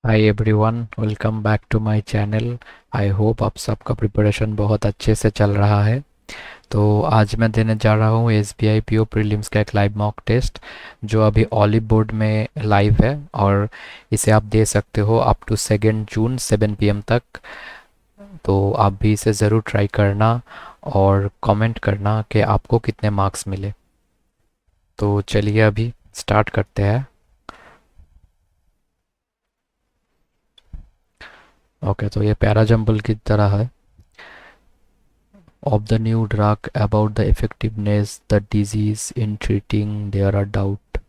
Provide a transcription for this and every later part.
Hi everyone, welcome back to my channel. I hope आप सबका preparation बहुत अच्छे से चल रहा है। तो आज मैं देने जा रहा हूँ एसबीआई पीओ प्रीलिम्स का एक लाइव मॉक टेस्ट जो अभी ऑलिव बोर्ड में लाइव है, और इसे आप दे सकते हो अप टू 2 जून 7 PM तक। तो आप भी इसे ज़रूर ट्राई करना और कमेंट करना कि आपको कितने मार्क्स मिले। तो चलिए अभी स्टार्ट करते हैं। ओके, तो ये पैराजम्बल की तरह है। Of the new drug, about the effectiveness the disease in treating, there are doubt.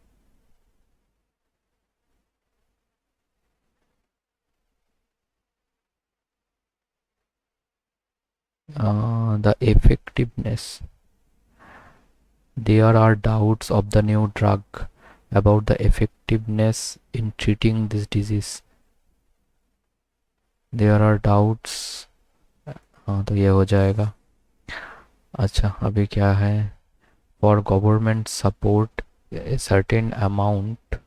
The effectiveness, there are doubts of the new drug about the effectiveness in treating this disease. There are doubts. हाँ, तो ये हो जाएगा। अच्छा, अभी क्या है? For government support a certain amount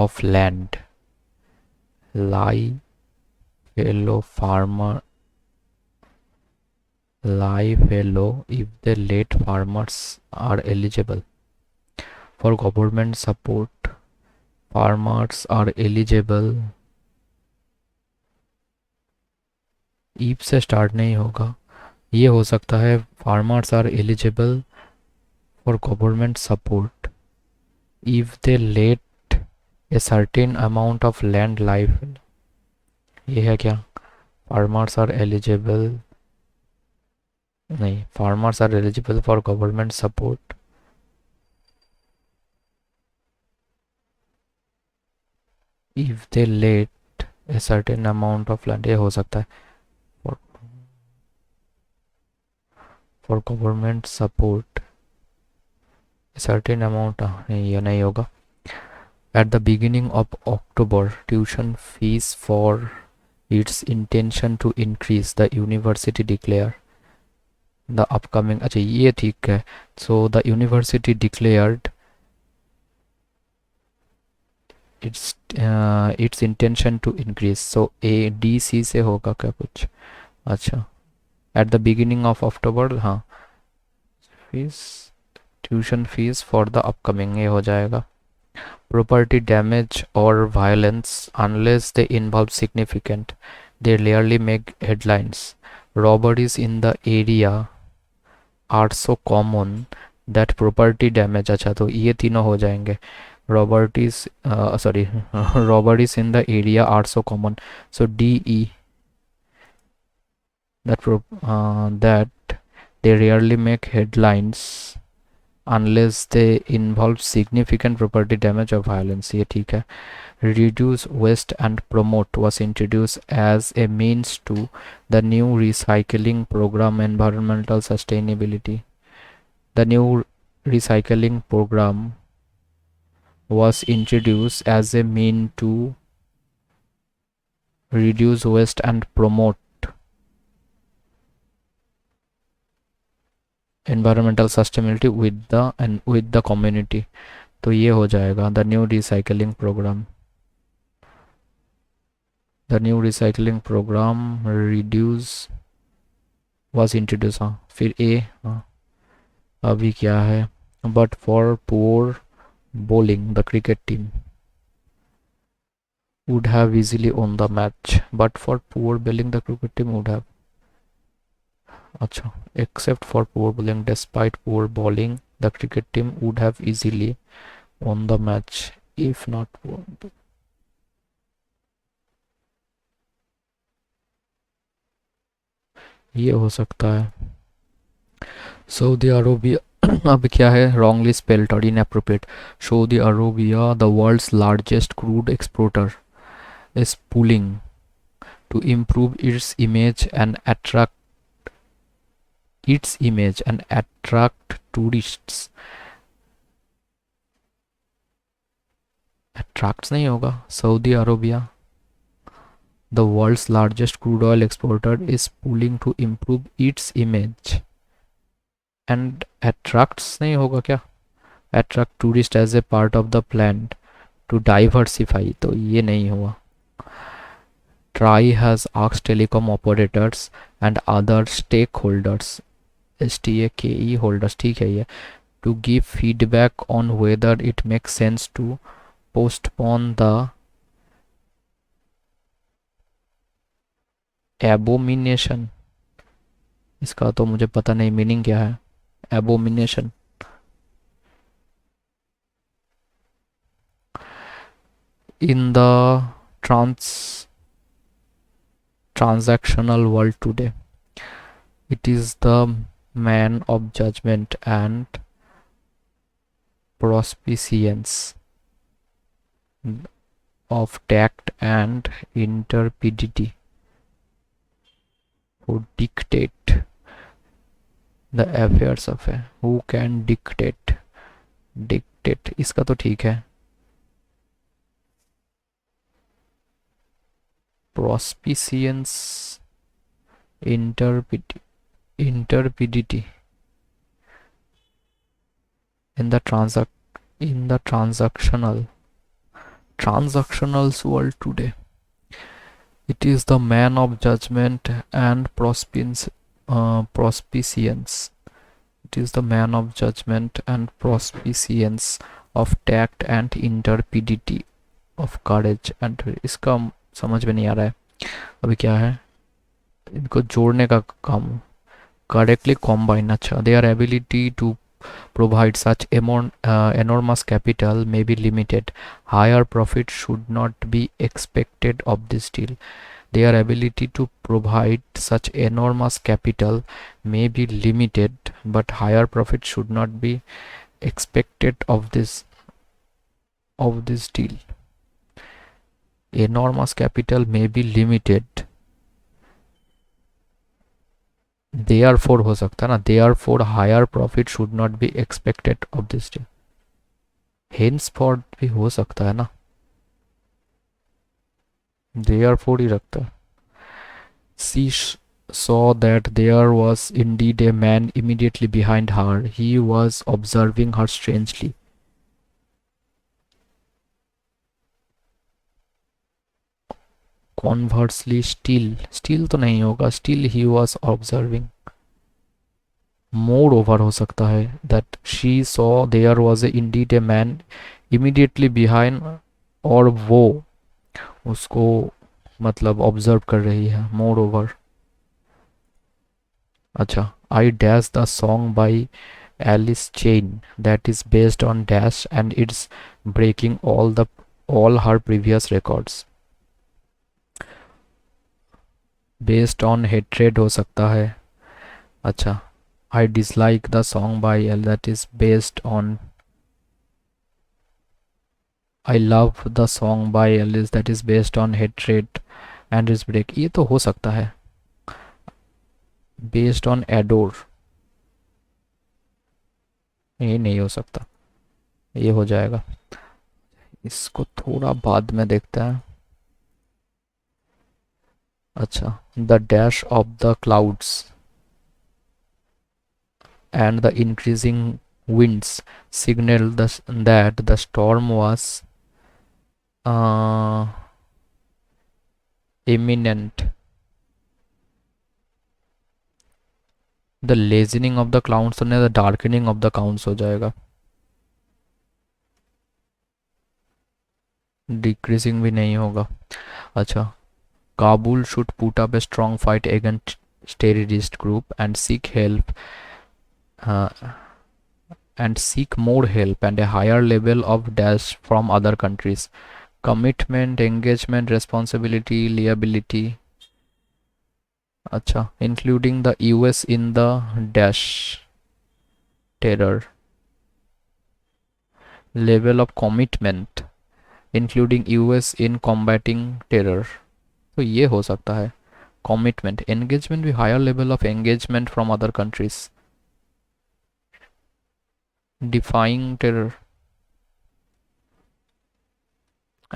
of land lie fellow farmer lie fallow if the late farmers are eligible. For government support, farmers are eligible. if से स्टार्ट नहीं होगा, ये हो सकता है farmers are eligible for government support if they let a certain amount of land live। ये है क्या? farmers are eligible, नहीं, farmers are eligible for government support if they let a certain amount of land। ये हो सकता है for, for government support a certain amount। नहीं, ये नहीं होगा। At the beginning of October, tuition fees for its intention to increase, the university declared the upcoming। अच्छा, ये ठीक है। So the university declared its intention to increase। So A D C से होगा क्या कुछ? अच्छा, at the beginning of October, हाँ, fees, tuition fees for the upcoming, ये हो जाएगा। Property damage or violence, unless they involve significant, they rarely make headlines. Robberies in the area are so common that property damage, अच्छा तो ये तीनों हो जाएंगे। Robberies, sorry, robberies in the area are so common, so DE, that they rarely make headlines unless they involve significant property damage or violence, ये ठीक है। Reduce waste and promote was introduced as a means to the new recycling program environmental sustainability। The new recycling program was introduced as a mean to reduce waste and promote environmental sustainability with the community। तो ये हो जाएगा the new recycling programme. The new recycling programme reduce was introduced। हाँ, फिर ए, हाँ, अभी क्या है? But for poor bowling, the cricket team would have easily won the match, but for poor bowling the cricket team would have। अच्छा, except for poor bowling, despite poor bowling the cricket team would have easily won the match if not poor। ये हो सकता है Saudi Arabia. अब क्या है? wrongly spelled और inappropriate। Saudi Arabia, the world's largest crude exporter, is pulling to improve its image and attract tourists। attracts नहीं होगा। Saudi Arabia, the world's largest crude oil exporter, is pulling to improve its image and attracts नहीं होगा क्या? attract tourists as a part of the plan to diversify, तो ये नहीं हुआ. TRAI has asked telecom operators and other stakeholders, STAKE holders, ठीक है ये, to give feedback on whether it makes sense to postpone the abomination. इसका तो मुझे पता नहीं मीनिंग क्या है, abomination. In the transactional world today, it is the man of judgment and prospicience, of tact and intrepidity, who dictate the affairs of a, who can dictate, इसका तो ठीक है. prospicience, intrepidity in the transactionals world today. It is the man of judgment and prospicience. It is the man of judgment and prospicience, of tact and intrepidity, of courage and. इसका समझ में नहीं आ रहा है अभी क्या है, इनको जोड़ने का काम. करेक्टली कॉम्बाइन, अच्छा. Their ability to provide such enormous capital may be limited. Higher profit should not be expected of this deal. Their ability to provide such enormous capital may be limited, but higher profit should not be expected of this deal. Enormous capital may be limited, therefore हो सकता है ना, therefore higher profit should not be expected of this deal. henceforth भी हो सकता है ना, therefore ही रखता है. She saw that there was indeed a man immediately behind her. He was observing her strangely. Conversely, still तो नहीं होगा, still he was observing. Moreover हो सकता है, that she saw there was indeed a man immediately behind, और वो उसको मतलब ऑब्जर्व कर रही है. Moreover. अच्छा. I dash the song by Alice Chain that is based on dash and it's breaking all her previous records. Based on hatred हो सकता है. अच्छा. I dislike the song by L that is based on. I love the song by Alice that is based on hatred and is break. ये तो हो सकता है. Based on adore, ये नहीं हो सकता, ये हो जाएगा. इसको थोड़ा बाद में देखते हैं. अच्छा. The dash of the clouds and the increasing winds signaled that the storm was imminent. The lessening of the clouds तो नहीं, the darkening of the clouds हो जाएगा. Decreasing भी नहीं होगा. अच्छा. Kabul should put up a strong fight against terrorist group and seek help and seek more help and a higher level of dash from other countries. Commitment, engagement, responsibility, liability. अच्छा. Including the US in the dash terror. Level of commitment, including US in combating terror. तो ये हो सकता है. Commitment, engagement भी higher level of engagement from other countries. Defying terror.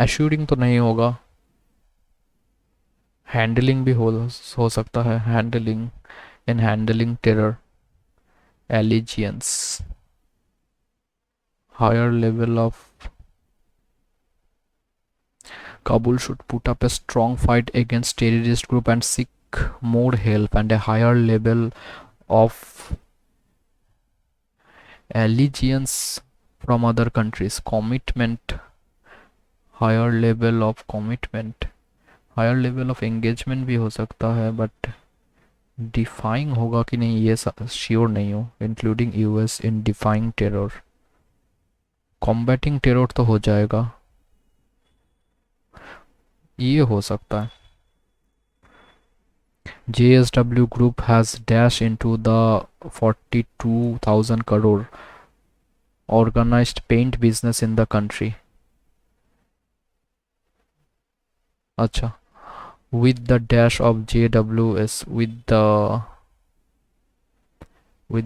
Assuring तो नहीं होगा. Handling भी हो सकता है. Handling, in handling terror. Allegiance, higher level of Kabul should put up a strong fight against terrorist group and seek more help and a higher level of allegiance from other countries. Commitment, higher level of commitment, higher level of engagement भी हो सकता है, but defying होगा कि नहीं ये sure नहीं हो. इंक्लूडिंग यूएस इन डिफाइंग टेरर. कॉम्बैटिंग टेरर तो हो जाएगा, ये हो सकता है. JSW Group has dashed into the 42,000 crore organized paint business in the country. अच्छा, with the dash of JWS, with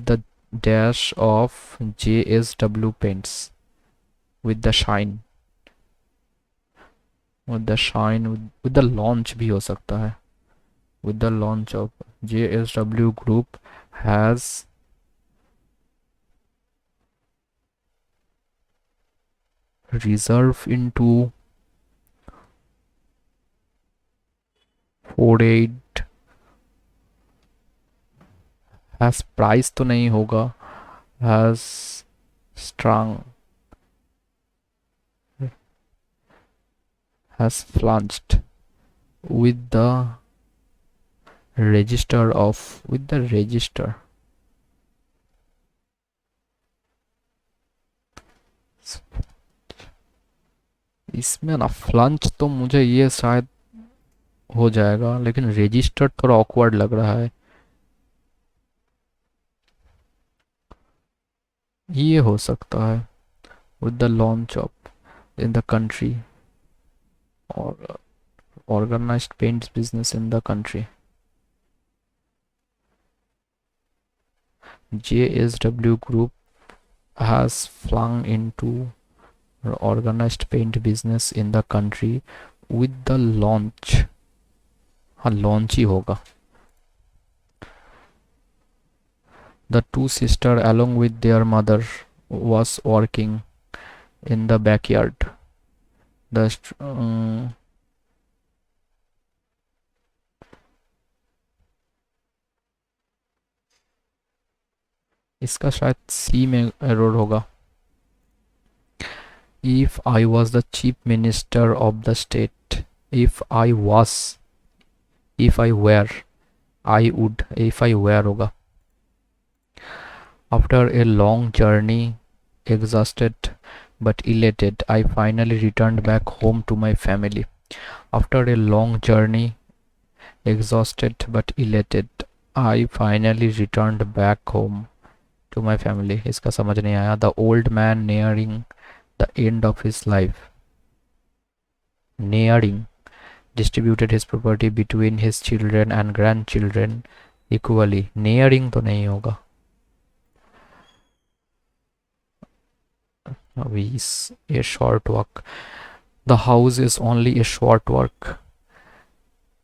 the dash of JSW paints, with the shine, with the launch भी हो सकता है. With the launch of JSW Group has reserve into 48 has price तो नहीं होगा, has strong, has plunged with the register. इसमें ना फ्लंच तो मुझे ये शायद हो जाएगा, लेकिन रजिस्टर्ड थोड़ा ऑकवर्ड लग रहा है. ये हो सकता है with the launch of in the country or organized paints business in the country. JSW Group has flung into organized paint business in the country with the launch. हाँ, लॉन्च ही होगा. The two sisters along with their mother was working in the backyard. इसका शायद सी में error होगा. If I was the chief minister of the state, if I were, I would, if I were होगा. After a long journey, exhausted but elated, I finally returned back home to my family. After a long journey, exhausted but elated, I finally returned back home to my family. इसका समझ नहीं आया. The old man nearing the end of his life, distributed his property between his children and grandchildren equally. Nearing तो नहीं होगा. A short walk. The house is only a short walk.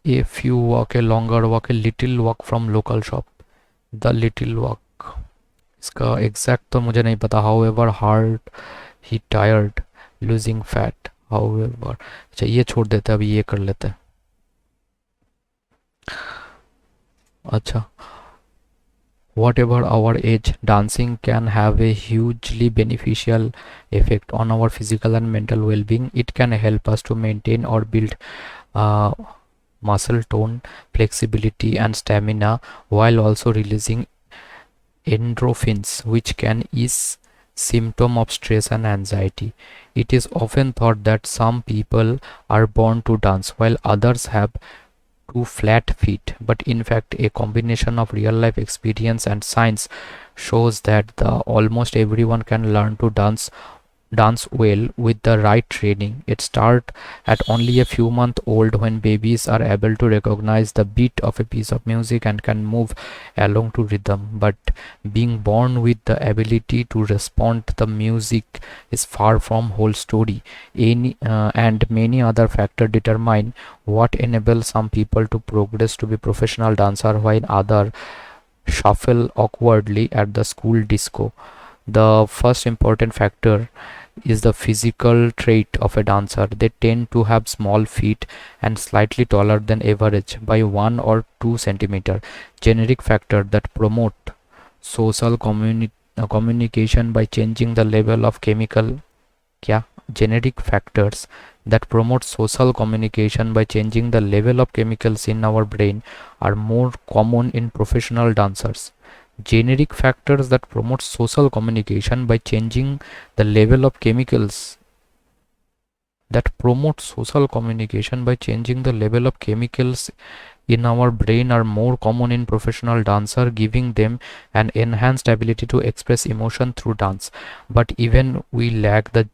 A few walk, a longer walk, a little walk from local shop. The little walk. इसका exact तो मुझे नहीं पता. However hard he tired, losing fat. However, अच्छा ये छोड़ देते हैं, अभी ये कर लेते हैं. अच्छा, whatever our age, dancing can have a hugely beneficial effect on our physical and mental well-being. It can help us to maintain or build muscle tone, flexibility and stamina, while also releasing endorphins, which can ease symptom of stress and anxiety. It is often thought that some people are born to dance while others have two flat feet, but in fact a combination of real life experience and science shows that almost everyone can learn to dance well with the right training. It starts at only a few months old, when babies are able to recognize the beat of a piece of music and can move along to rhythm. But being born with the ability to respond to the music is far from whole story. And many other factors determine what enables some people to progress to be professional dancer while others shuffle awkwardly at the school disco. The first important factor is the physical trait of a dancer. They tend to have small feet and slightly taller than average by 1 or 2 centimeter. Generic factor that promote social communication by changing the level of chemical क्या genetic factors that promote social communication by changing the level of chemicals in our brain are more common in professional dancers. Generic factors that promote social communication by changing the level of chemicals in our brain are more common in professional dancer, giving them an enhanced ability to express emotion through dance. But even we lack the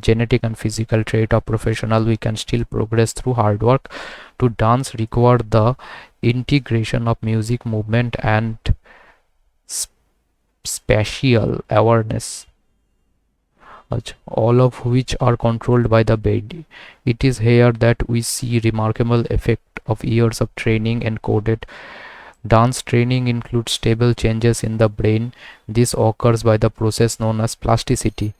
genetic and physical trait of professional, we can still progress through hard work. To dance require the integration of music, movement and spatial awareness, all of which are controlled by the brain. It is here that we see remarkable effect of years of training encoded. Dance training includes stable changes in the brain. This occurs by the process known as plasticity.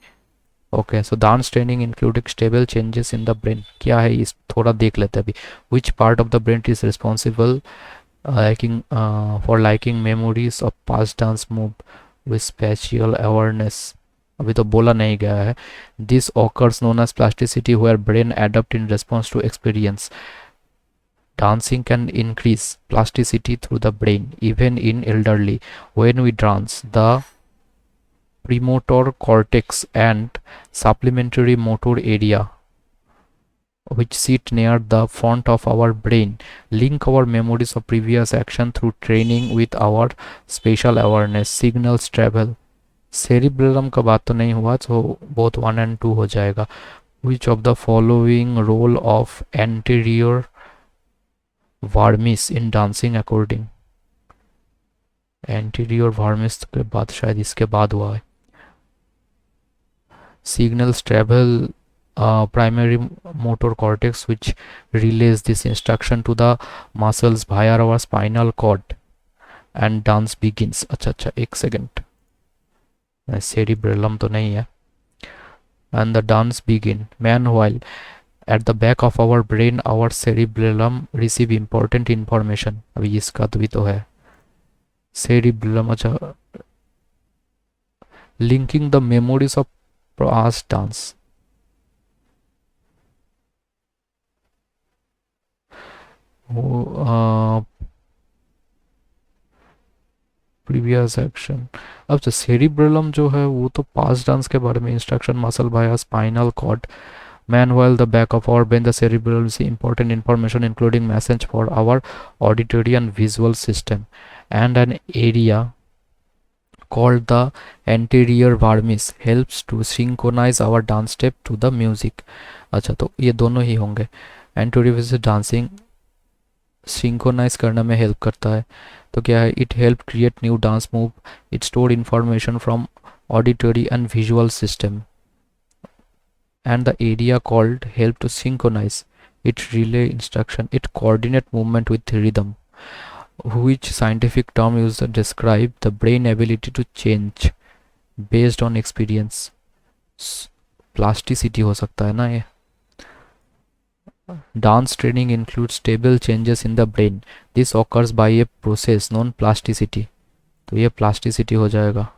Okay so dance training including stable changes in the brain. क्या है इस थोड़ा देख लेते हैं अभी. Which part of the brain is responsible liking for liking memories of past dance move with spatial awareness. अभी तो बोला नहीं गया है. This occurs known as plasticity where brain adapt in response to experience. Dancing can increase plasticity through the brain even in elderly. When we dance, the premotor cortex and supplementary motor area, which sit near the front of our brain, link our memories of previous action through training with our spatial awareness. Signals travel. cerebellum का बात तो नहीं हुआ, so both 1 and 2 हो जाएगा. Which of the following role of anterior vermis in dancing according. anterior vermis के बाद शायद इसके बाद हुआ है. Signals travel primary motor cortex, which relays this instruction to the muscles via our spinal cord and dance begins. अच्छा एक second, cerebellum तो नहीं है. And the dance begin. Meanwhile, at the back of our brain, our cerebellum receive important information. अभी इसका तो भी तो है cerebellum. अच्छा, linking the memories of past dance. Previous action. अब जो सेरिब्रलम जो है वो तो पास्ट डांस के बारे में इंस्ट्रक्शन मसल भाया spinal cord. Meanwhile, the back of our brain, the cerebellum, receive important information including message for our auditory and visual system, and an area called the anterior vermis helps to synchronize our dance step to the music. अच्छा, तो ये दोनों ही होंगे. anterior vermis dancing synchronise करने में help करता है. तो क्या है, it help create new dance move. It store information from auditory and visual system. And the area called help to synchronize. It relay instruction. It coordinate movement with rhythm. Which scientific term used to describe the brain ability to change based on experience. Plasticity हो सकता है ना ये. Dance training includes stable changes in the brain. This occurs by a process known plasticity. तो ये plasticity हो जाएगा.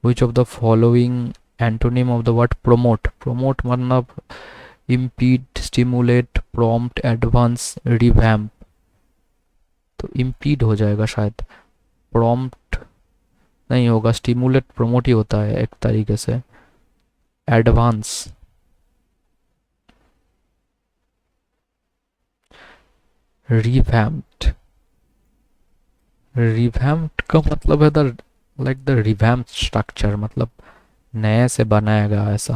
Which of the following antonym of the word promote. Promote मतलब impede, stimulate, prompt, advance, revamp. तो impede हो जाएगा शायद, prompt नहीं होगा. स्टिमुलेट प्रोमोट ही होता है एक तरीके से. Advance, revamped. रिवैम्प्ड का मतलब है the like the revamped structure, मतलब नए से बनाया गया ऐसा.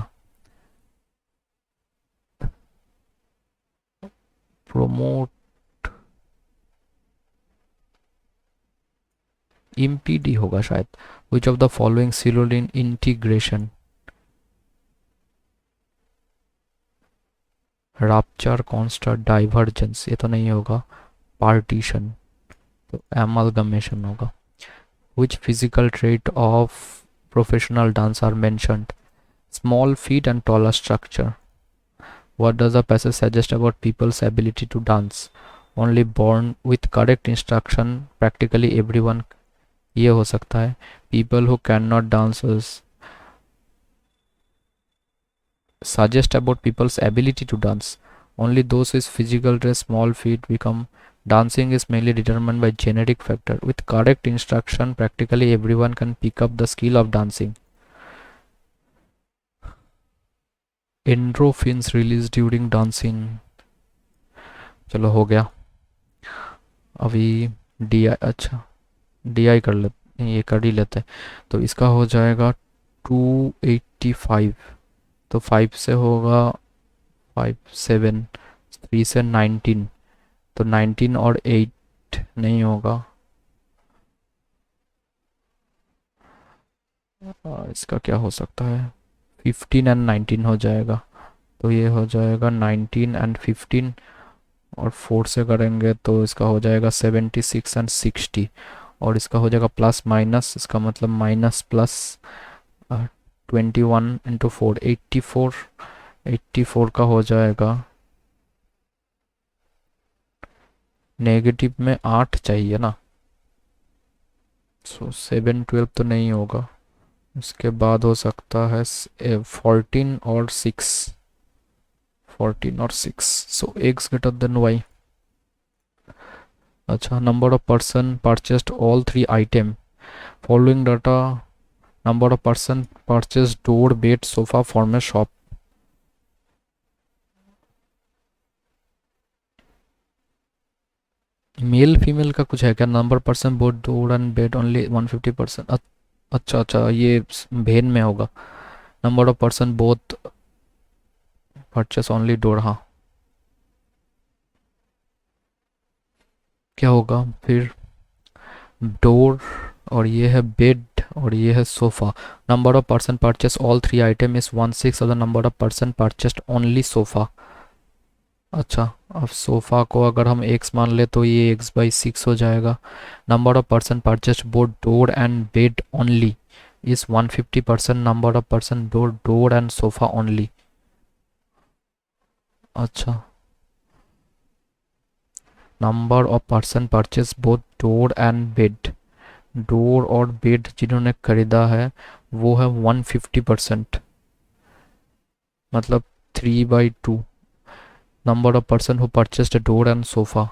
प्रोमोट इम्पीडी होगा शायद. विच ऑफ द फॉलोइंग सिलोलिन इंटीग्रेशन. Rupture, constant, divergence. ये तो नहीं होगा. पार्टीशन, तो एमलगमेशन होगा. Which physical trait of professional dance are mentioned. Small feet and taller structure. What does the passage suggest about people's ability to dance? Only born with correct instruction, practically everyone. ये हो सकता है. People who cannot dance suggest about people's ability to dance. Only those with physical traits, small feet become. Dancing is mainly determined by genetic factor. With correct instruction, practically everyone can pick up the skill of dancing. Endorphins released during dancing. चलो हो गया. अभी D I, अच्छा D I कर लेते, ये कर ही लेते हैं. तो इसका हो जाएगा 285. तो 5 से होगा 5 7, 3 से 19. तो 19 और 8 नहीं होगा. इसका क्या हो सकता है? 15 एंड 19 हो जाएगा. तो ये हो जाएगा 19 एंड 15, और 4 से करेंगे तो इसका हो जाएगा 76 एंड 60. और इसका हो जाएगा प्लस माइनस, इसका मतलब माइनस प्लस 21 इंटू 4, 84. 84 का हो जाएगा, नेगेटिव में 8 चाहिए ना. सो 7 12 तो नहीं होगा. इसके बाद हो सकता है 14 और 6. 14 और 6. सो x ग्रेटर देन y. अच्छा, number of person purchased all 3 item. Following data, number of person purchased door, bed, sofa from A shop. Male female का कुछ है क्या? Number person both door and bed only 150%. अच्छा अच्छा, ये भेन में होगा. Number of person both purchase only door. हाँ, क्या होगा फिर? डोर और ये है बेड और ये है sofa. Number of person purchase all 3 item is 1/6 of the number of person purchased only sofa. अच्छा, अब सोफ़ा को अगर हम x मान ले तो ये x/6 हो जाएगा. Number of person purchased both door and bed only is 150%. Number of person door and sofa only. अच्छा, number of person purchase both door and bed. Door और बेड जिन्होंने खरीदा है वो है 150%, मतलब 3/2. Number of person who purchased door and sofa.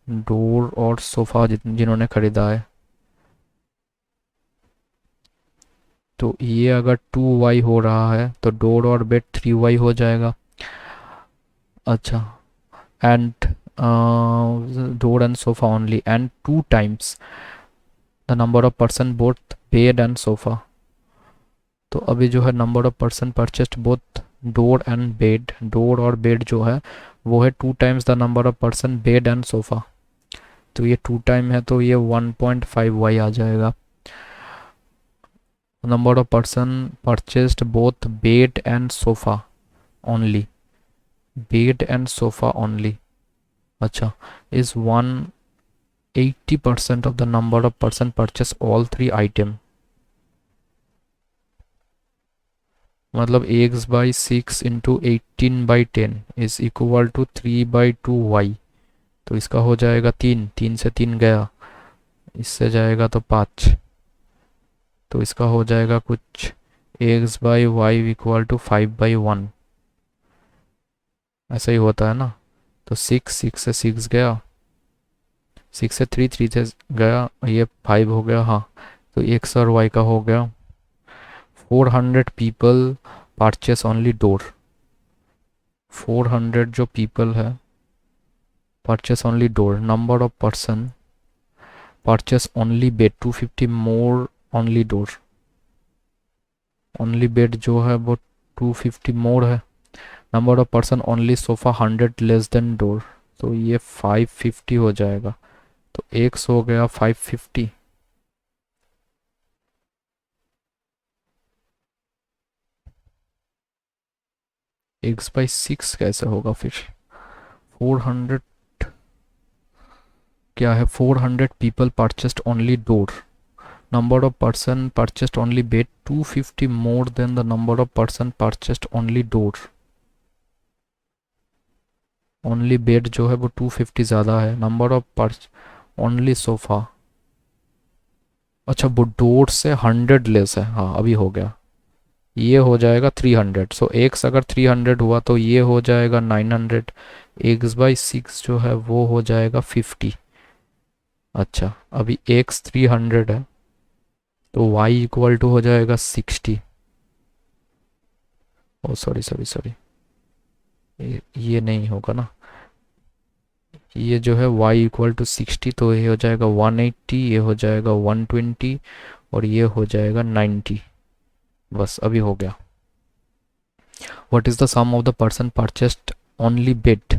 Door और sofa जिन्होंने खरीदा है. तो ये अगर 2y हो रहा है तो डोर और बेड 3y हो जाएगा. अच्छा, and door and sofa only and 2 times the number of person both bed and sofa. तो अभी जो है number of person purchased both door and bed, door और बेड जो है वो है 2 times the number of person bed and sofa. तो ये 2 टाइम है तो ये 1.5y आ जाएगा. Number of person purchased both bed and sofa only. Bed and sofa only. अच्छा, is 180% of the number of person purchase all 3 item. मतलब x/6 into 18/10 is equal to 3/2y. तो इसका हो जाएगा 3. 3 से 3 गया, इससे जाएगा तो 5. तो इसका हो जाएगा कुछ x/y इक्वल टू 5/1. ऐसा ही होता है ना. तो 6 से 6 गया, 6 से 3 से गया, ये 5 हो गया. हाँ, तो x और y का हो गया 400 पीपल परचेस ओनली डोर. 400 जो पीपल है purchase only door. Number of person purchase only bed 250 more only door. Only bed जो है वो 250 मोर है. Number of person only sofa 100 less than door. तो ये 550 हो जाएगा. तो x हो गया 550. x/6 कैसे होगा फिर? 400 क्या है? 400 people purchased only door. number of person purchased only bed 250 more than the number of person purchased only door. only bed जो है वो 250 ज़्यादा है. number of only sofa. अच्छा वो डोर से 100 लेस है. हाँ अभी हो गया. ये हो जाएगा 300. सो एक्स अगर 300 हुआ तो ये हो जाएगा 900. x/6 जो है वो हो जाएगा 50. अच्छा अभी x 300 है तो y इक्वल टू हो जाएगा 60. ओ सॉरी सॉरी सॉरी, ये नहीं होगा ना. ये जो है y इक्वल टू 60 तो ये हो जाएगा 180, ये हो जाएगा 120 और ये हो जाएगा 90. बस अभी हो गया. What is the sum of the person purchased only bed.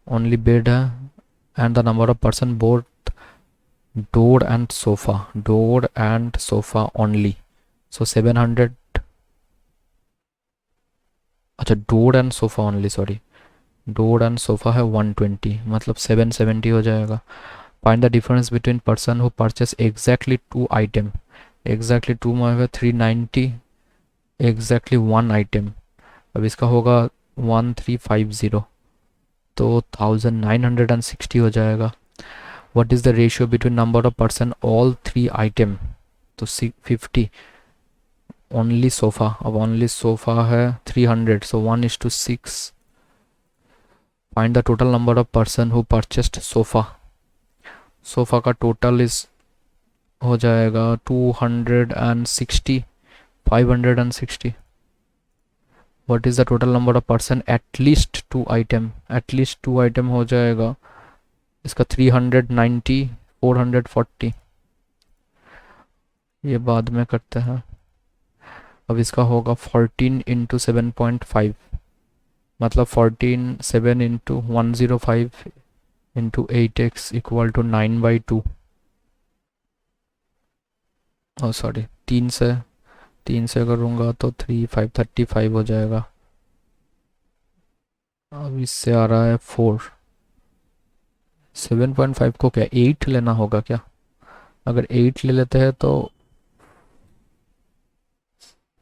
Only bed है and the number of person both door and sofa. Door and sofa only. So 700. अच्छा door and sofa only, sorry. Door and sofa है 120 मतलब 770 हो जाएगा. Find the difference between person who purchase exactly 2 item. Exactly 2 में 390, exactly 1 item. अब इसका होगा 1350 तो 1960 हो जाएगा. What is the ratio between number of person all 3 item. तो 50. Only sofa. अब ओनली सोफ़ा है 300 सो 1:6. Find the total number of person who purchased sofa. Sofa का टोटल इस हो जाएगा 260, 560. What is the total number of person at least 2 item. At least 2 item हो जाएगा इसका 390, 440. ये बाद में करते हैं. अब इसका होगा 14 इंटू 7.5 मतलब 14 7 into 105 into 8x equal to 9/2. Oh sorry 3 से करूँगा तो 35 हो जाएगा. अब इससे आ रहा है 4. 7.5 को क्या 8 लेना होगा क्या. अगर 8 ले लेते हैं तो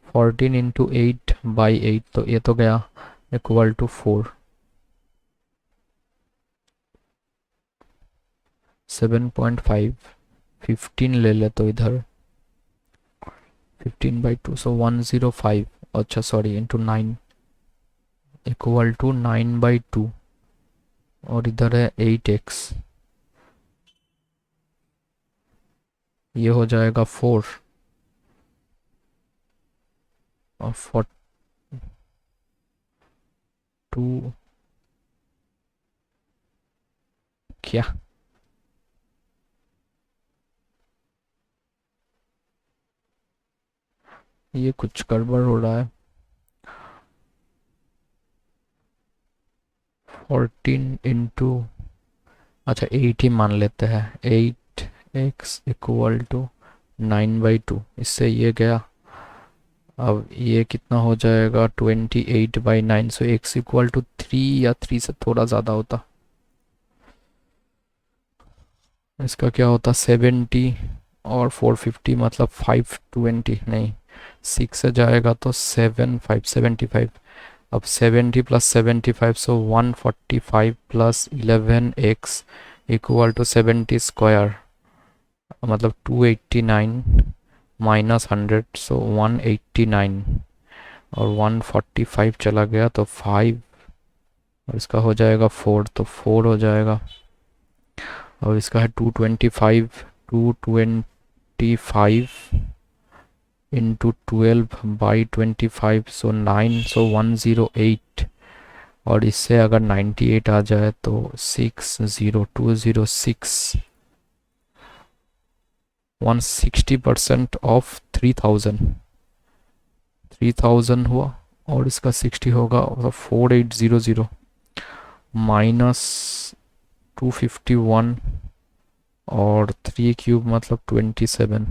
14 इंटू 8/8 तो ये तो गया इक्वल टू 4. 7.5 15 ले ले तो इधर 15/2 सो 105. अच्छा सॉरी इंटू 9 इक्वल टू 9/2 और इधर है 8x. ये हो जाएगा 4 और 2 क्या. ये कुछ गड़बड़ हो रहा है. 14 इंटू अच्छा 8 ही मान लेते हैं. 8x equal to 9/2. इससे ये गया. अब ये कितना हो जाएगा 28/9 सो x इक्वल टू 3 या 3 से थोड़ा ज़्यादा होता. इसका क्या होता 70 और 450 मतलब 520 नहीं 6 से जाएगा तो 75. अब 70 plus 75 so 145 plus 11x equal to 70 square मतलब 289 माइनस 100 सो 189 और 145 चला गया तो 5 और इसका हो जाएगा 4 तो 4 हो जाएगा. और इसका है 225 इंटू 12/25 सो 9 सो 108 और इससे अगर 98 आ जाए तो 60206 160% ऑफ 3000 हुआ और इसका 60 होगा 4800 माइनस 251 और 3 क्यूब मतलब 27.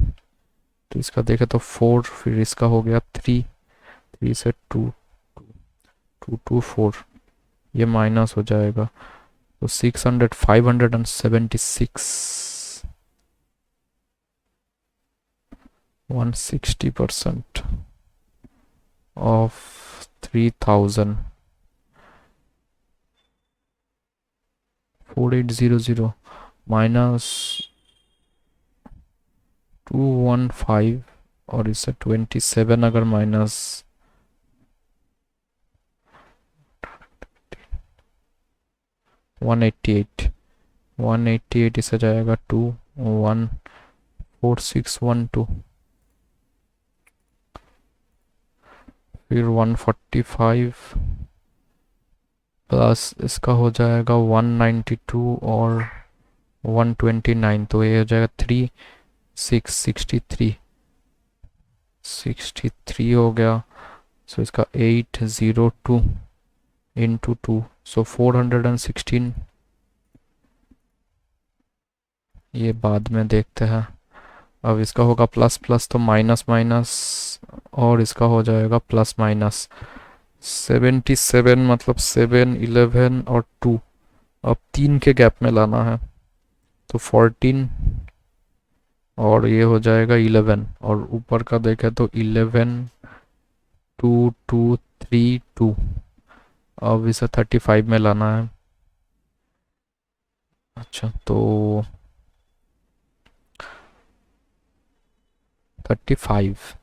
तो इसका देखें तो 4 फिर इसका हो गया 3 से 224 ये माइनस हो जाएगा तो 576 160% of 3000, 4800 minus 215, और इससे 27 अगर माइनस 188, 188 इससे जाएगा 214612, फिर 145 प्लस इसका हो जाएगा 192 और 129, तो ये हो जाएगा 63 हो गया। सो इसका 802 इंटू 2, सो 416। ये बाद में देखते हैं। अब इसका होगा प्लस प्लस तो माइनस माइनस, और इसका हो जाएगा प्लस माइनस 77, मतलब 7, 11 और 2, अब 3 के गैप में लाना है, तो 14 और ये हो जाएगा 11, और ऊपर का देखें तो 11 2 2 3 2, अब इसे 35 में लाना है। अच्छा, तो 35,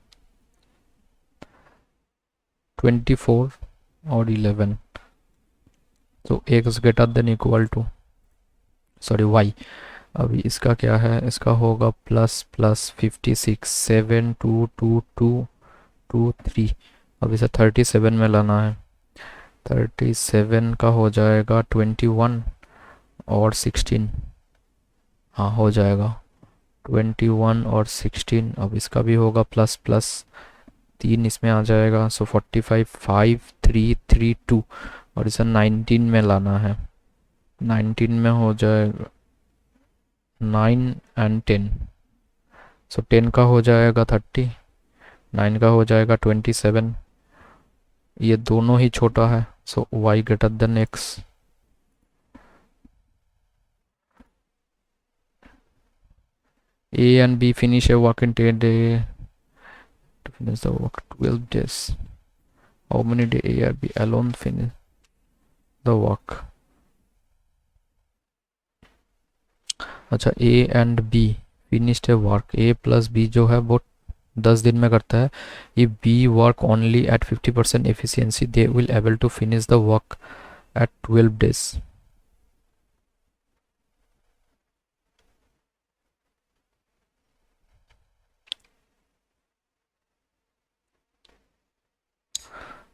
24 और 11, तो x greater than equal to, sorry y। अभी इसका क्या है, इसका होगा प्लस प्लस 56, 7 2 2 2 2 3, अब इसे 37 में लाना है। 37 का हो जाएगा 21 और 16, हाँ हो जाएगा 21 और 16। अब इसका भी होगा प्लस प्लस 3 इसमें आ जाएगा, सो 45, 5 3 3 2, और इसे 19 में लाना है। 19 में हो जाएगा 9 एंड 10, सो 10 का हो जाएगा 30, 9 का हो जाएगा 27, ये दोनों ही छोटा है, सो y greater than x। A and B finish a work in 10 days. To finish the work 12 days. How many days A or B alone finish the work? अच्छा, A and B finished a work. A plus B जो है वो 10 दिन में करता है। If B work only at 50% efficiency, they will able to finish the work at 12 days.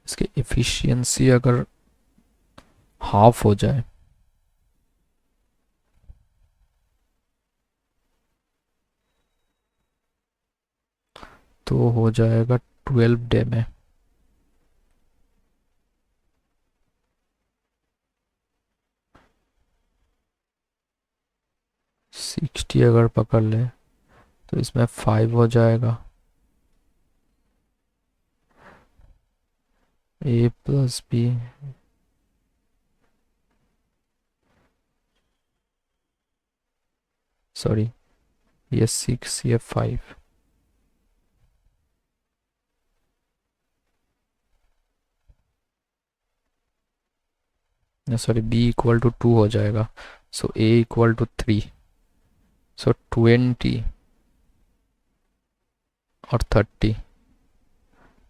इसकी efficiency अगर हाफ हो जाए तो हो जाएगा 12 डे में। सिक्सटी अगर पकड़ ले तो इसमें 5 हो जाएगा। A प्लस बी, सॉरी ये 6, ये 5, सॉरी b इक्वल टू 2 हो जाएगा, सो a इक्वल टू 3, सो 20 और 30,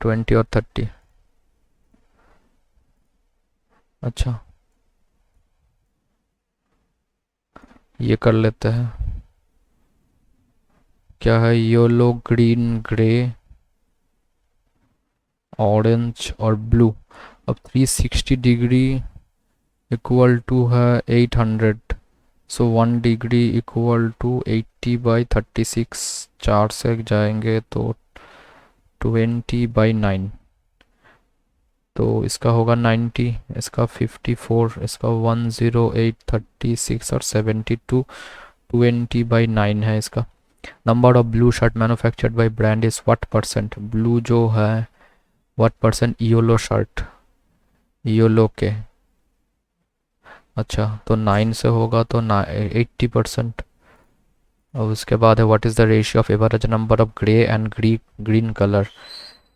20 और 30। अच्छा, ये कर लेते हैं। क्या है, येलो ग्रीन ग्रे ऑरेंज और ब्लू। अब 360 डिग्री इक्वल टू है 800, सो 1 डिग्री इक्वल टू 80/36, 4 से जाएंगे तो 20/9, तो इसका होगा 90, इसका 54, इसका 108, 36 और 72, 20/9 है इसका। Number of blue shirt manufactured bye brand is what percent. Blue जो है what percent, yellow shirt, yellow के। अच्छा, तो 9 से होगा तो 80%, और उसके बाद है what is the ratio of average number of grey and green colour.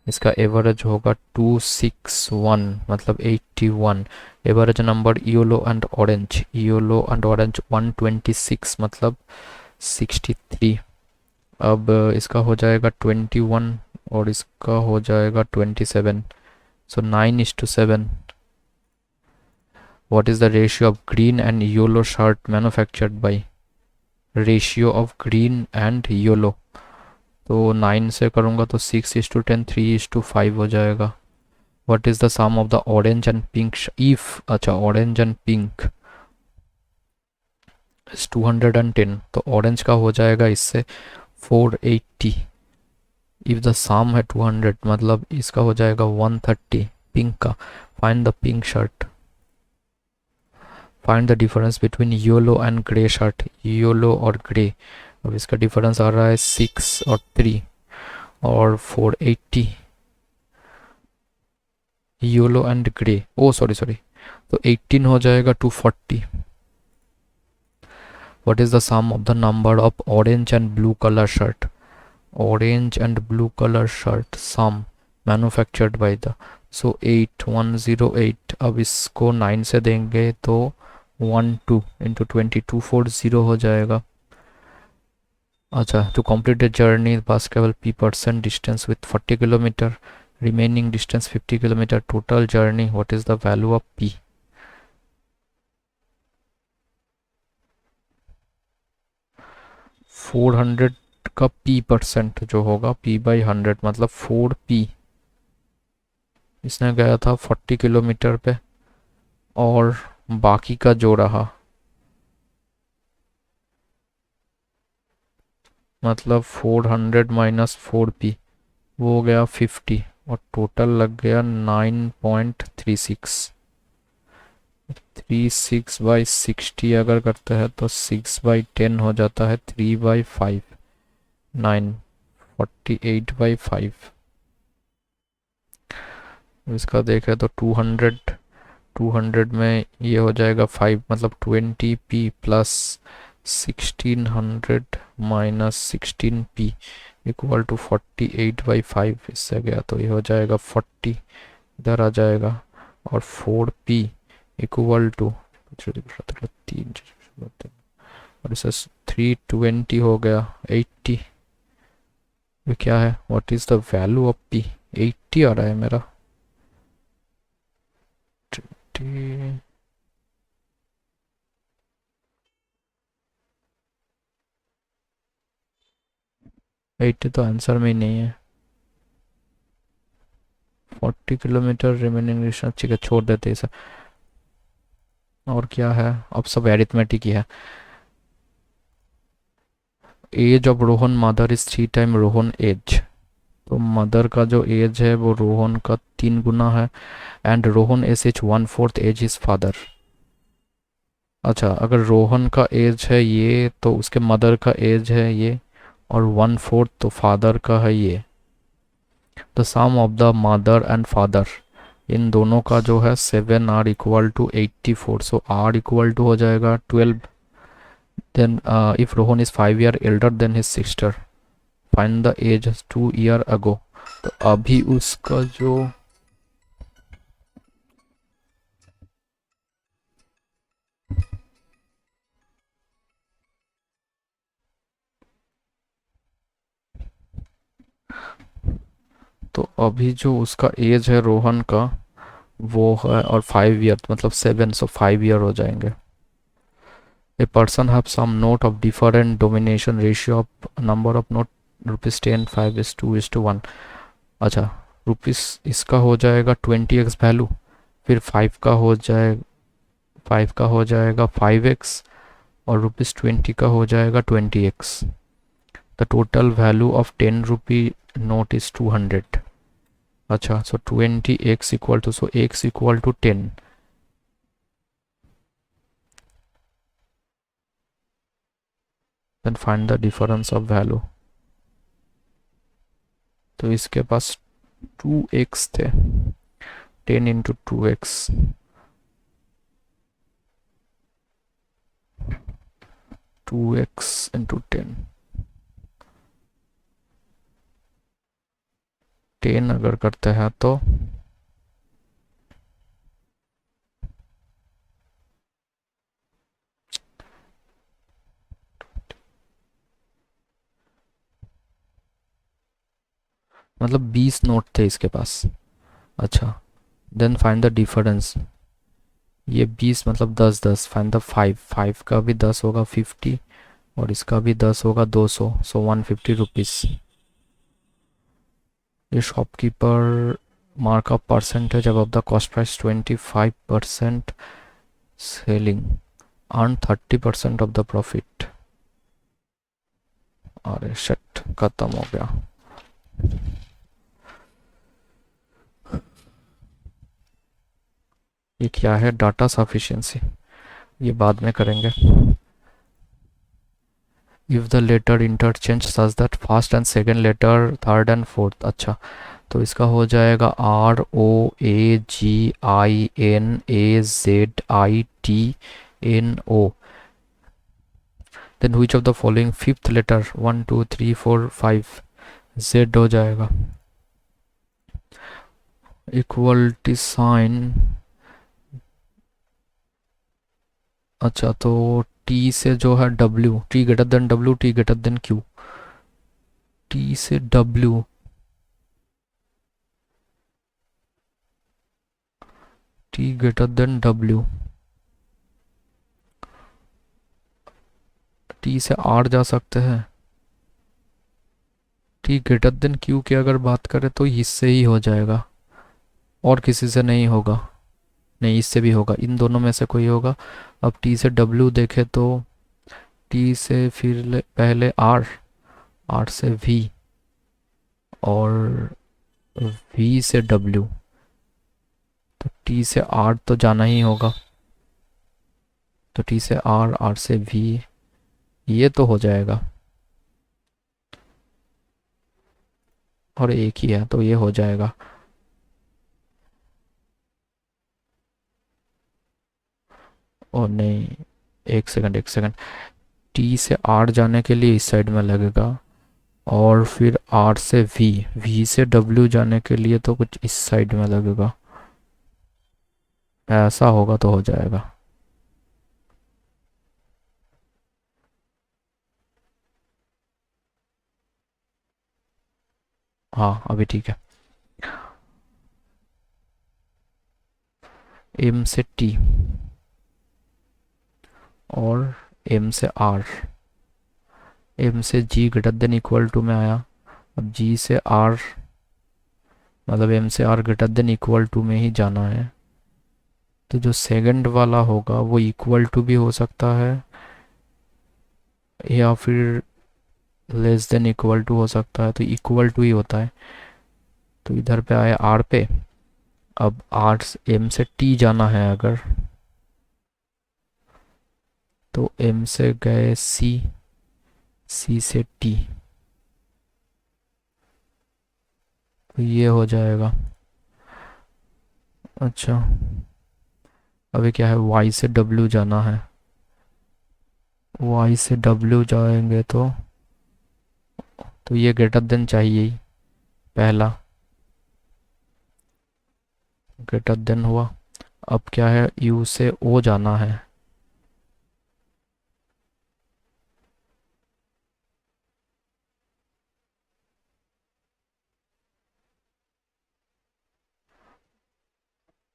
इसका एवरेज होगा 261 मतलब 81। Average number yellow and orange 126 मतलब 63। अब इसका हो जाएगा 21 और इसका हो जाएगा 27, so 9:7। What is the ratio of green and yellow shirt manufactured by. Ratio of green and yellow, तो 9 से करूँगा तो 6:10 3:5 हो जाएगा। What is the sum of the orange and pink if, अच्छा ऑरेंज एंड पिंक इज 210, तो orange का हो जाएगा इससे 480। इफ द सम है 200 मतलब इसका हो जाएगा 130 पिंक का। Find the pink shirt. Find the difference between yellow and grey shirt, yellow और ग्रे। अब इसका डिफरेंस आ रहा है 6 और 3 और 480। Yellow and grey, oh sorry, तो 18 हो जाएगा 240। What is the sum of the number of orange and blue colour shirt. Orange and blue colour shirt sum manufactured by the, so 8108। अब इसको 9 से देंगे तो 12 इंटू 2240 हो जाएगा। अच्छा, टू कंप्लीट द जर्नी बस केवल p% distance with 40 kilometre, remaining distance 50 kilometre, total journey what is the value of p। 400 का p% जो होगा p/100 मतलब 4p। इसने गया था 40 किलोमीटर पे और बाकी का जो रहा मतलब 400 माइनस 4p वो हो गया 50 और टोटल लग गया 9.36। 36/60 अगर करते हैं तो 6/10 हो जाता है, 3/5 9 48/5। इसका देखें तो 200 में ये हो जाएगा 5 मतलब 20p plus 1600 minus 16p equal to 48/5। इससे गया तो ये हो जाएगा 40 इधर आ जाएगा और 4p इक्वल टू 3 और इसे 320 हो गया 80। ये क्या है, what is the value of p। 80 आ रहा है मेरा। 80 तो आंसर में ही नहीं है। 40 किलोमीटर रिमेनिंग डिस्टेंस, ठीक है छोड़ देते हैं इसे। और क्या है, अब सब एरिथमेटिक ही है। Age of Rohan mother is 3 time Rohan age, तो मदर का जो एज है वो रोहन का 3 गुना है। And Rohan age 1/4 age is father. अच्छा, अगर रोहन का एज है ये तो उसके मदर का एज है ये और 1/4 तो फादर का है ये। The sum of the mother and father, इन दोनों का जो है 7 r = 84, सो r = हो जाएगा 12। Then if Rohan is 5 year elder then his sister, find the age 2 year ago। तो अभी उसका जो तो अभी जो उसका एज है रोहन का वो है और 5 year मतलब 7, सो 5 year हो जाएंगे। A person have some note of different domination ratio of number of note ₹10 5:2:1। अच्छा, रुपीस इसका हो जाएगा 20x वैल्यू, फिर 5 का हो जाएगा 5x और ₹20 का हो जाएगा 20x। The total value of 10 rupee note is 200। अच्छा, so 20x equal to, so x equal to 10। Then find the difference of value. तो इसके पास 2x थे, 10 इंटू 2x, 2x इंटू 10 10 अगर करते हैं तो मतलब 20 नोट थे इसके पास। अच्छा, देन फाइंड द डिफरेंस। ये 20 मतलब 10 फाइंड द 5, 5 का भी 10 होगा 50, और इसका भी 10 होगा 200, सो 150 रुपीज़। ये shopkeeper markup percentage above the cost price 25%, selling earn 30% of the profit। अरे शिट, खत्म हो गया। ये क्या है, डाटा सफिशिएंसी, ये बाद में करेंगे। If the letter interchange such that first and second letter third and fourth. अच्छा, तो इसका हो जाएगा ROAGINAZITINO। Then which of the following fifth letter, 1 2 3 4 5, Z हो जाएगा। इक्वलिटी साइन, अच्छा तो T से जो है W, T greater than W, T greater than Q। T से W, T greater than W, T से R जा सकते हैं। T ग्रेटर देन Q की अगर बात करें तो इससे ही हो जाएगा, और किसी से नहीं होगा। नहीं, इससे भी होगा, इन दोनों में से कोई होगा। अब T से W देखे तो T से फिर पहले R, R से V, और V से W, तो T से R तो जाना ही होगा। तो T से R, R से V, ये तो हो जाएगा, और एक ही है तो ये हो जाएगा। और नहीं, एक सेकंड एक सेकंड, T से R जाने के लिए इस साइड में लगेगा, और फिर R से V, V से W जाने के लिए तो कुछ इस साइड में लगेगा। ऐसा होगा तो हो जाएगा। हाँ अभी ठीक है। M से T और M से R, M से G greater than equal to में आया। अब G से R, मतलब M से R greater than equal to में ही जाना है। तो जो सेकंड वाला होगा वो इक्वल टू भी हो सकता है, या फिर लेस देन इक्वल टू हो सकता है। तो इक्वल टू ही होता है, तो इधर पे आया R पे। अब R से M से T जाना है अगर, तो M से गए C, C से T, तो ये हो जाएगा। अच्छा, अभी क्या है, Y से W जाना है। Y से W जाएंगे तो ये ग्रेटर देन चाहिए ही, पहला ग्रेटर देन हुआ। अब क्या है, U से O जाना है।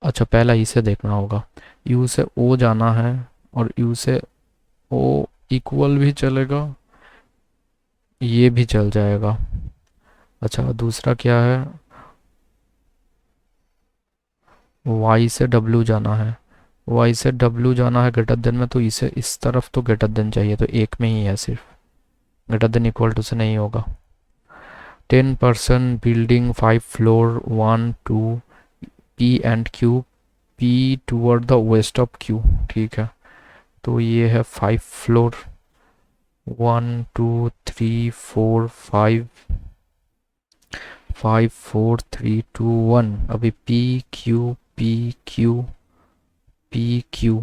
अच्छा, पहला इसे देखना होगा। U से O जाना है, और U से O इक्वल भी चलेगा, ये भी चल जाएगा। अच्छा, दूसरा क्या है, Y से W जाना है। Y से W जाना है ग्रेटर देन में, तो इसे इस तरफ तो ग्रेटर देन चाहिए, तो एक में ही है सिर्फ, ग्रेटर देन इक्वल टू से नहीं होगा। 10% building 5 floor 1 2 P and Q, P toward the west of Q। ठीक है, तो ये है 5 फ्लोर, 1 2 3 4 5, 5 4 3 2 1। अभी P Q P Q P Q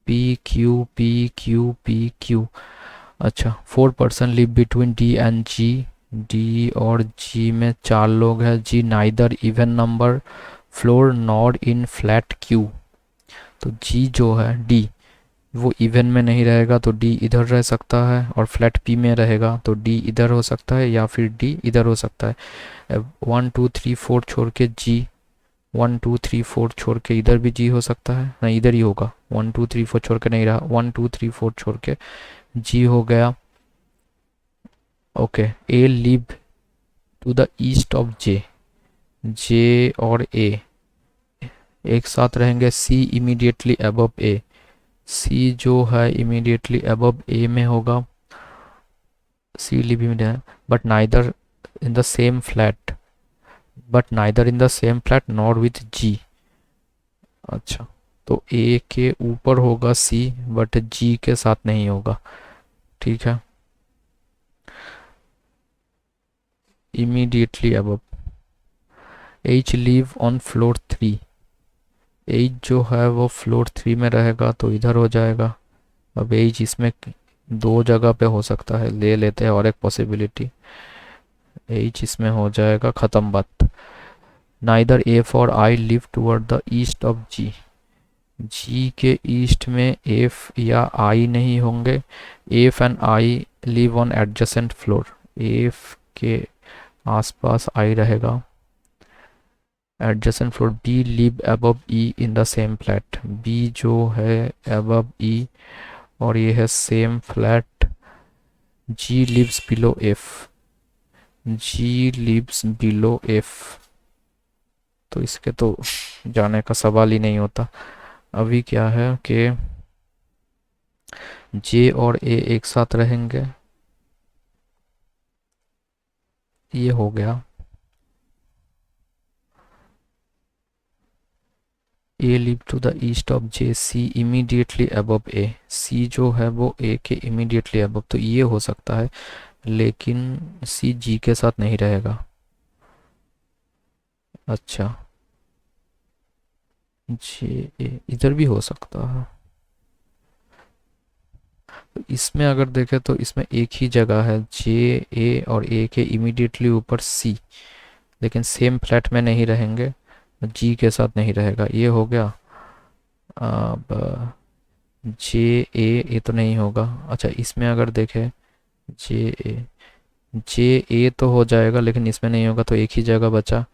P Q P Q P Q। अच्छा, 4% live between D and G, D और जी में 4 लोग हैं। G neither even number floor nor in flat Q. तो जी जो है डी वो इवन में नहीं रहेगा, तो डी इधर रह सकता है, और फ्लैट पी में रहेगा तो डी इधर हो सकता है या फिर डी इधर हो सकता है। 1 2 3 4 छोड़ के जी, 1 2 3 4 छोड़ के इधर भी जी हो सकता है, नहीं इधर ही होगा। 1 2 3 4 छोड़ के नहीं रहा, 1 2 3 4 छोड़ के जी हो गया। Okay, A live to the east of J. J और ए एक साथ रहेंगे। सी इमीडिएटली अबव ए। सी जो है इमीडिएटली अबव ए में होगा। सी लिव में, but neither in the same flat, but neither in the same flat nor with G. अच्छा, तो ए के ऊपर होगा सी, बट जी के साथ नहीं होगा। ठीक है, immediately above. H live on floor 3। H जो है वो फ्लोर 3 में रहेगा तो इधर हो जाएगा। अब एच इसमें 2 जगह पे हो सकता है, ले लेते हैं और एक पॉसिबिलिटी। एच इसमें हो जाएगा, ख़त्म बात। नाइदर एफ और I live toward the east of G. G के ईस्ट में एफ या आई नहीं होंगे। F and I live on adjacent floor. F के आसपास आई रहेगा। Adjacent floor. B live above E in the same flat. B जो है अबव ई और ये है same flat. G lives below F. G lives below F, तो इसके तो जाने का सवाल ही नहीं होता। अभी क्या है कि जे और ए एक साथ रहेंगे, ये हो गया। A live to the east of J, C immediately above A. C जो है वो ए के इमीडिएटली अबव, तो ये हो सकता है, लेकिन सी जी के साथ नहीं रहेगा। अच्छा, जे ए इधर भी हो सकता है। तो इसमें अगर देखें तो इसमें एक ही जगह है, जे ए और ए के इमीडिएटली ऊपर सी, लेकिन सेम फ्लैट में नहीं रहेंगे, जी के साथ नहीं रहेगा। ये हो गया। अब जे ए, ये तो नहीं होगा। अच्छा, इसमें अगर देखें जे ए, जे ए तो हो जाएगा लेकिन इसमें नहीं होगा, तो एक ही जगह बचा,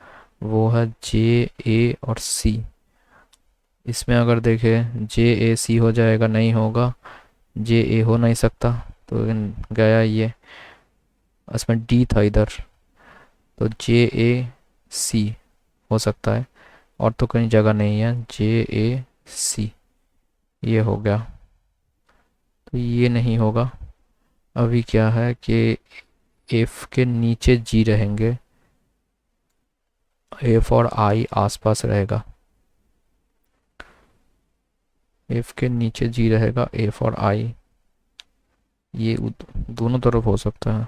वो है जे ए और सी। इसमें अगर देखें जे ए सी हो जाएगा, नहीं होगा, जे ए हो नहीं सकता, तो गया ये। इसमें डी था इधर, तो जे ए सी हो सकता है, और तो कहीं जगह नहीं है। जे ए सी, ये हो गया, तो ये नहीं होगा। अभी क्या है कि एफ के नीचे जी रहेंगे, एफ और आई आसपास रहेगा। एफ के नीचे जी रहेगा, एफ और आई ये दोनों तरफ हो सकता है।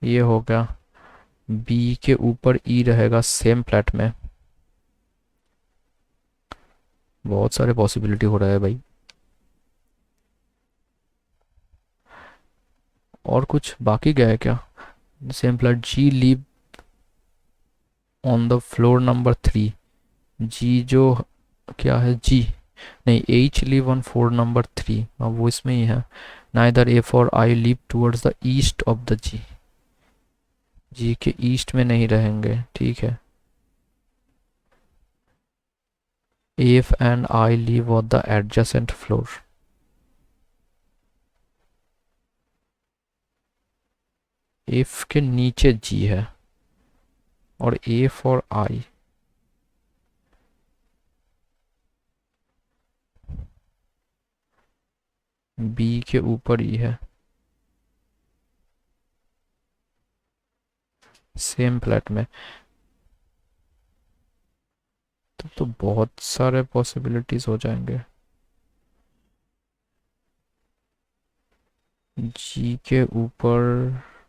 ये हो गया। बी के ऊपर ई रहेगा सेम फ्लैट में। बहुत सारे पॉसिबिलिटी हो रहा है भाई। और कुछ बाकी गया है क्या? Same flat. G live on the floor number 3। G जो क्या है, जी नहीं, H live on floor number 3, अब वो इसमें ही है। नाइदर एफ और I live towards the east of the G. G के ईस्ट में नहीं रहेंगे, ठीक है। F and I live on the adjacent floor. F के नीचे जी है, और एफ और आई बी के ऊपर ही है, सेम फ्लैट में। तो बहुत सारे पॉसिबिलिटीज हो जाएंगे। जी के ऊपर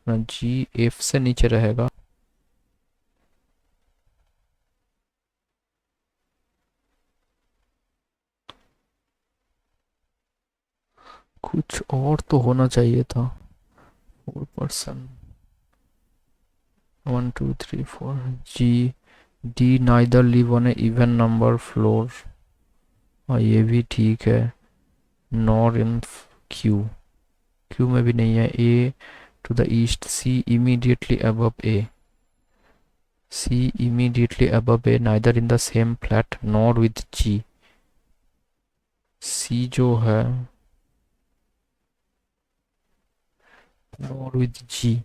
ना, जी एफ से नीचे रहेगा। कुछ और तो होना चाहिए था। 4%, 1 2 3 4. G D neither live on a even number floor. हाँ ये भी ठीक है. नॉर इन Q. Q में भी नहीं है. A to the east. C immediately above A. C immediately above A, neither in the same flat nor with G. C जो है nor with G.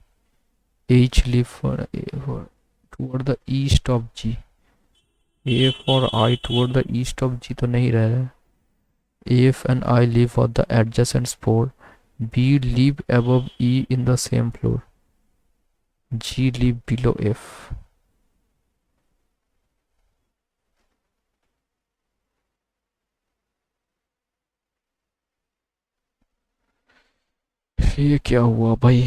H live for A for toward the east of G. A for I toward the east of G तो नहीं रह रहा. F and I live on the adjacent floor. B live above E in the same floor. G live below F. ये क्या हुआ भाई?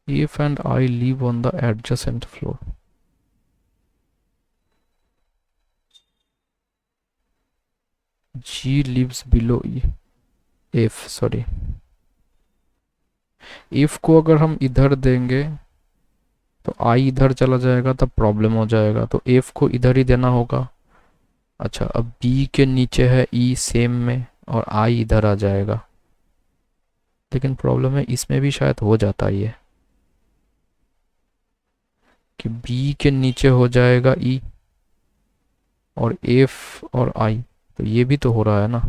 F and I live on the adjacent floor. G lives below E. F sorry. F को अगर हम इधर देंगे तो I इधर चला जाएगा तब प्रॉब्लम हो जाएगा, तो F को इधर ही देना होगा. अच्छा, अब B के नीचे है E सेम में और I इधर आ जाएगा. लेकिन प्रॉब्लम है इसमें भी शायद हो जाता है ये कि B के नीचे हो जाएगा E और F और I, तो ये भी तो हो रहा है ना.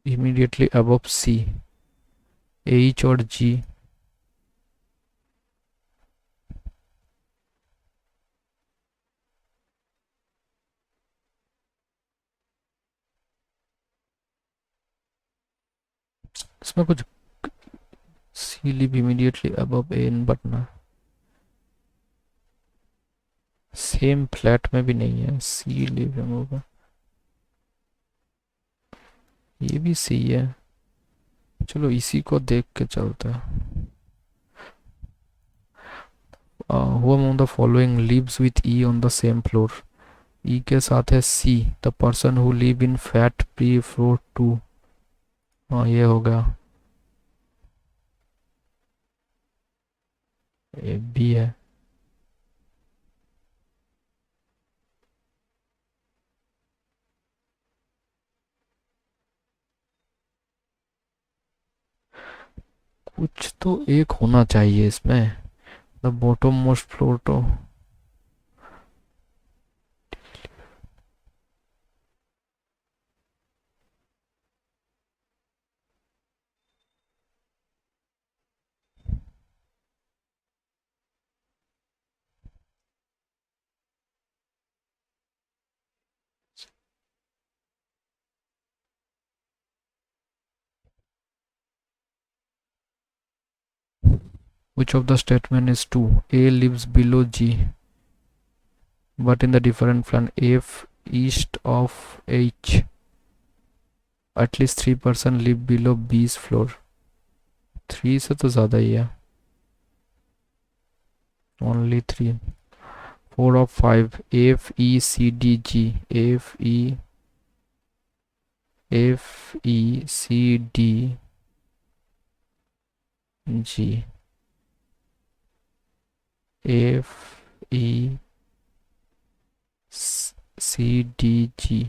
इमीडिएटली अबव C, H और G. इसमें कुछ C live immediately above A in बटना. सेम फ्लैट में भी नहीं है. C live above. ये भी सही है. चलो इसी को देख के चलते हैं. Who among the following lives with E on the same floor? E के साथ है C. The person who live in flat pre floor 2. हाँ ये हो गया. ये भी है. कुछ तो एक होना चाहिए इसमें. द बॉटम मोस्ट फ्लोर तो. Which of the statement is true? A lives below G, but in the different flat. F east of H. At least 3% live below B's floor. 3 से तो ज़्यादा ही है. Only 3. 4 of 5. F E C D G. F E C D G. F E C D G.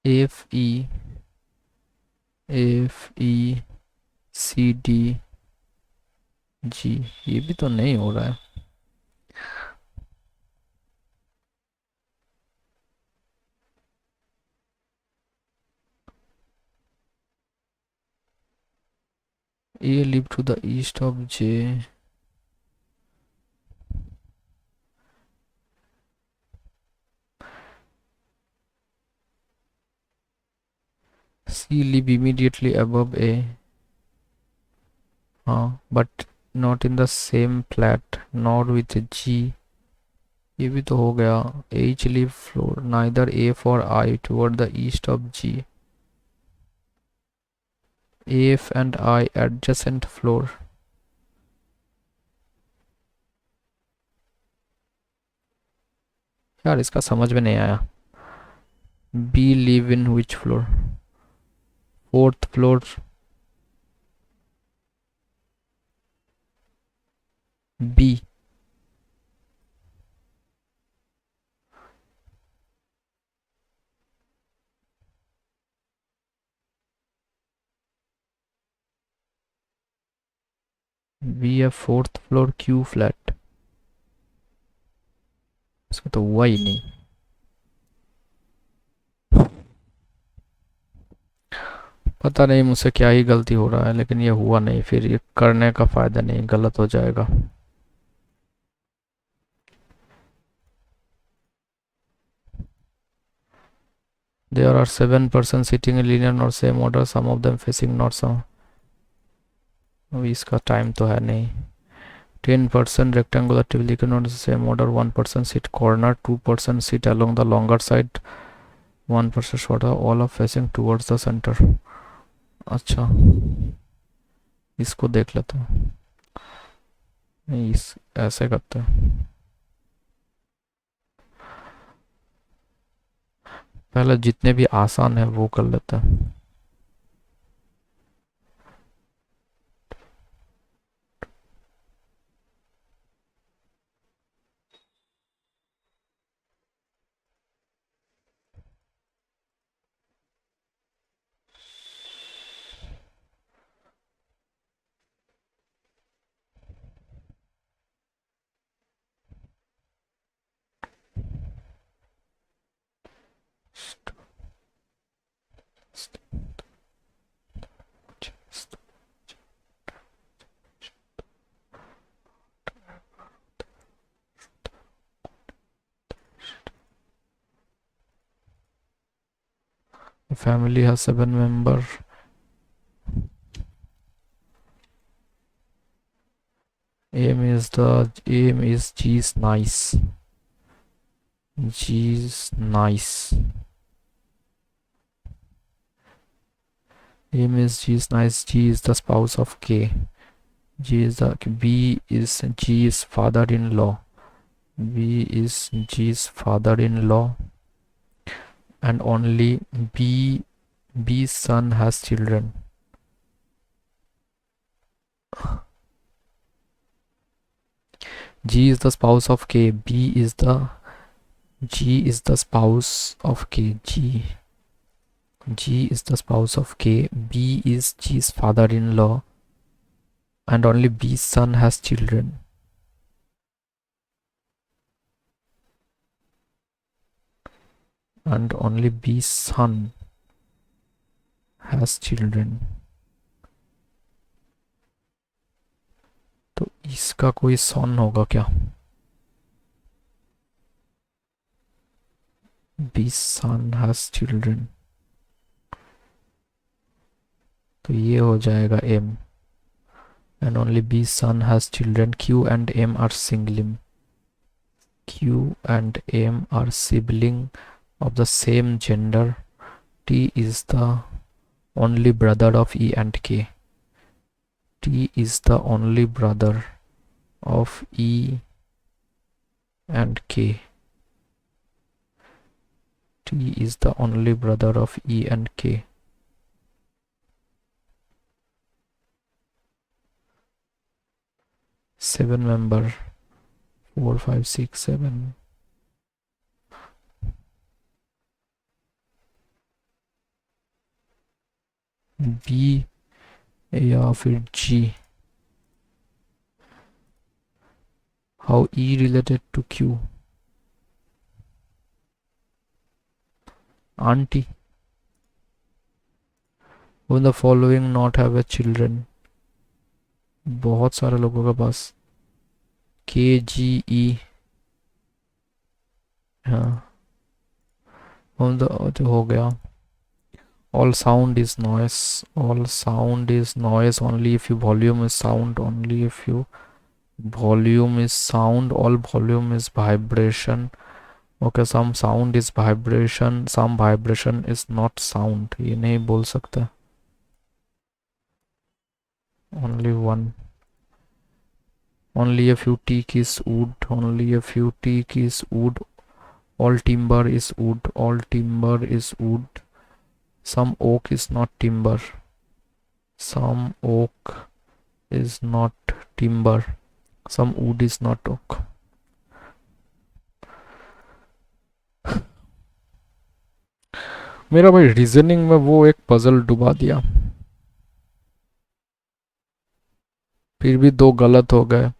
F E C D G. ये भी तो नहीं हो रहा है. A live to the east of J. C live immediately above A. But not in the same flat, nor with G. ये भी तो हो गया. H live floor neither A for I toward the east of G. F and I adjacent floor. यार इसका समझ में नहीं आया. B live in which floor? Fourth floor. B. B है फोर्थ फ्लोर Q फ्लैट. इसका तो हुआ ही नहीं. पता नहीं मुझसे क्या ही गलती हो रहा है, लेकिन ये हुआ नहीं. फिर ये करने का फायदा नहीं, गलत हो जाएगा. There are 7 persons sitting in linear nor same order, some of them facing north some. अभी इसका टाइम तो है नहीं. 10% rectangular table not the same order, 1 person sit corner, 2 person sit along the longer side, 1 person shorter, all are facing towards the center. अच्छा, इसको देख लेते हैं. नहीं, इस ऐसे करते हैं. पहले जितने भी आसान है वो कर लेते हैं. The family has 7 members. Aim is G is nice. G is nice. Aim is G is nice. G is the spouse of K. G is G is father-in-law. B is G's father-in-law, and only B's son has children. G is the spouse of K. G is the spouse of K. G is the spouse of K. B is G's father-in-law, and only B's son has children. And only B's son has children. तो इसका कोई सन होगा क्या? B's son has children. तो ये हो जाएगा M. And only B's son has children. Q and M are sibling. Q and M are sibling of the same gender. T is the only brother of E and K. T is the only brother of E and K. T is the only brother of E and K. Seven member. 4, 5, 6, 7. B या फिर G. How E related to Q? Auntie. Who in the following not have a children? बहुत सारे लोगों के पास। KGE। हाँ, तो हो गया। All sound is noise. All sound is noise only if you volume is sound. Only if you volume is sound. All volume is vibration. Okay, some sound is vibration. Some vibration is not sound. ये नहीं बोल सकते. Only one. Only a few teak is wood. Only a few teak is wood. All timber is wood. All timber is wood. Some oak is not timber. Some oak is not timber. Some wood is not oak. मेरा भाई reasoning में वो एक puzzle डुबा दिया, फिर भी दो गलत हो गए.